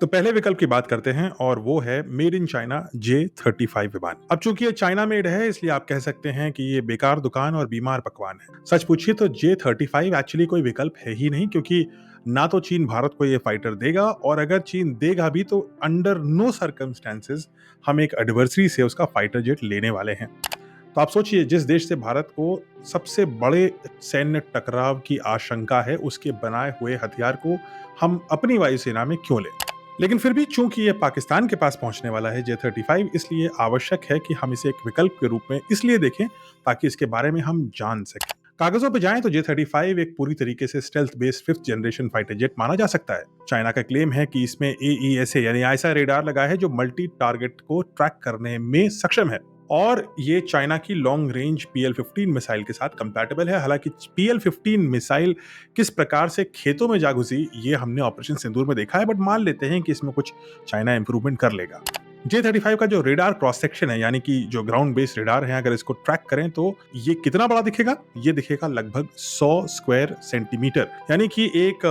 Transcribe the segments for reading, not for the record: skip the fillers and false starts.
तो पहले विकल्प की बात करते हैं और वो है मेड इन चाइना J-35 विमान। अब चूंकि ये चाइना मेड है इसलिए आप कह सकते हैं कि ये बेकार दुकान और बीमार पकवान है। सच पूछिए तो J-35 एक्चुअली कोई विकल्प है ही नहीं, क्योंकि ना तो चीन भारत को ये फाइटर देगा, और अगर चीन देगा भी तो अंडर नो सर्कमस्टेंसेस हम एक एडवर्सरी से उसका फाइटर जेट लेने वाले हैं। तो आप सोचिए, जिस देश से भारत को सबसे बड़े सैन्य टकराव की आशंका है उसके बनाए हुए हथियार को हम अपनी वायुसेना में क्यों लें। लेकिन फिर भी चूंकि ये पाकिस्तान के पास पहुंचने वाला है J-35, इसलिए आवश्यक है कि हम इसे एक विकल्प के रूप में इसलिए देखें ताकि इसके बारे में हम जान सकें। कागजों पे जाएं तो J-35 एक पूरी तरीके से stealth based 5th generation fighter jet माना जा सकता है। चाइना का क्लेम है कि इसमें AESA यानी आईएसआई रेडार लगा है जो मल्टी टारगेट को ट्रैक करने में सक्षम है, और ये चाइना की लॉन्ग रेंज PL-15 मिसाइल के साथ कंपैटिबल है। हालांकि PL-15 मिसाइल किस प्रकार से खेतों में जा घुसी ये हमने ऑपरेशन सिंदूर में देखा है, बट मान लेते हैं कि इसमें कुछ चाइना इंप्रूवमेंट कर लेगा। J-35 का जो रेडार क्रॉस सेक्शन है, यानी कि जो ग्राउंड बेस्ड रेडार है, अगर इसको ट्रैक करें तो ये कितना बड़ा दिखेगा? ये दिखेगा लगभग 100 स्क्वायर सेंटीमीटर, यानी कि एक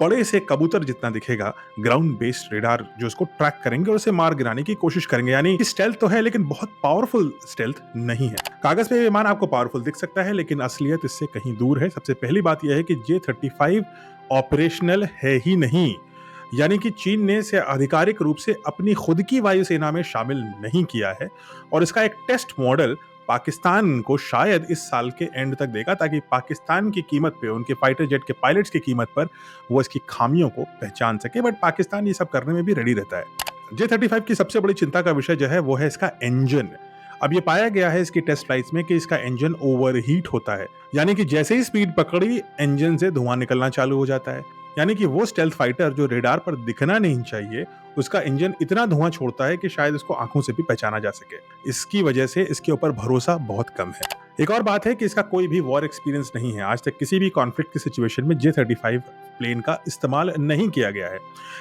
बड़े से कबूतर जितना दिखेगा। ग्राउंड बेस्ड रेडार जो इसको ट्रैक करेंगे और उसे मार गिराने की कोशिश करेंगे, यानी स्टेल्थ तो है लेकिन बहुत पावरफुल स्टेल्थ नहीं है। कागज पे ये विमान आपको पावरफुल दिख सकता है लेकिन असलियत इससे कहीं दूर है। सबसे पहली बात यह है कि J-35 ऑपरेशनल है ही नहीं, यानी कि चीन ने इसे आधिकारिक रूप से अपनी खुद की वायुसेना में शामिल नहीं किया है, और इसका एक टेस्ट मॉडल पाकिस्तान को शायद इस साल के एंड तक देगा, ताकि पाकिस्तान की कीमत पे, उनके फाइटर जेट के पायलट्स की कीमत पर वो इसकी खामियों को पहचान सके। बट पाकिस्तान ये सब करने में भी रेडी रहता है। J-35 की सबसे बड़ी चिंता का विषय जो है वो है इसका इंजन। अब ये पाया गया है इसकी टेस्ट फ्लाइट्स में कि इसका इंजन ओवरहीट होता है, यानी कि जैसे ही स्पीड पकड़ी इंजन से धुआं निकलना चालू हो जाता है। यानी कि वो स्टेल्थ फाइटर जो रेडार पर दिखना नहीं चाहिए, उसका इंजन इतना धुआं छोड़ता है कि शायद उसको आंखों से भी पहचाना जा सके। इसकी वजह से इसके ऊपर भरोसा बहुत कम है। एक और बात है कि इसका कोई भी वॉर एक्सपीरियंस नहीं है। आज तक किसी भी कॉन्फ्लिक्ट की सिचुएशन में J-35 प्लेन का इस्तेमाल नहीं किया गया है।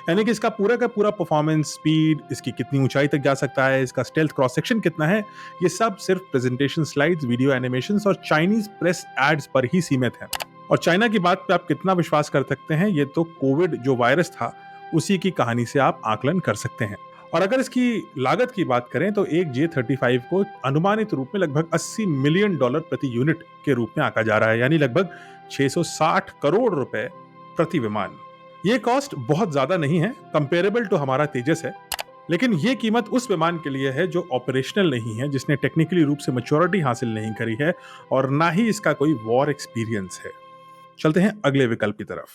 यानी कि इसका पूरा का पूरा परफॉर्मेंस, स्पीड, इसकी कितनी ऊंचाई तक जा सकता है, इसका स्टेल्थ क्रॉस सेक्शन कितना है, ये सब सिर्फ प्रेजेंटेशन स्लाइड्स, वीडियो एनिमेशंस और चाइनीज प्रेस एड्स पर ही सीमित है। और चाइना की बात पे आप कितना विश्वास कर सकते हैं, ये तो कोविड जो वायरस था उसी की कहानी से आप आकलन कर सकते हैं। और अगर इसकी लागत की बात करें तो एक J-35 को अनुमानित रूप में लगभग $80 मिलियन प्रति यूनिट के रूप में आंका जा रहा है, यानी लगभग 660 करोड़ रुपए प्रति विमान। ये कॉस्ट बहुत ज्यादा नहीं है, कंपेरेबल टू हमारा तेजस है, लेकिन ये कीमत उस विमान के लिए है जो ऑपरेशनल नहीं है, जिसने टेक्निकली रूप से मैच्योरिटी हासिल नहीं करी है, और ना ही इसका कोई वॉर एक्सपीरियंस है। चलते हैं अगले विकल्प की तरफ।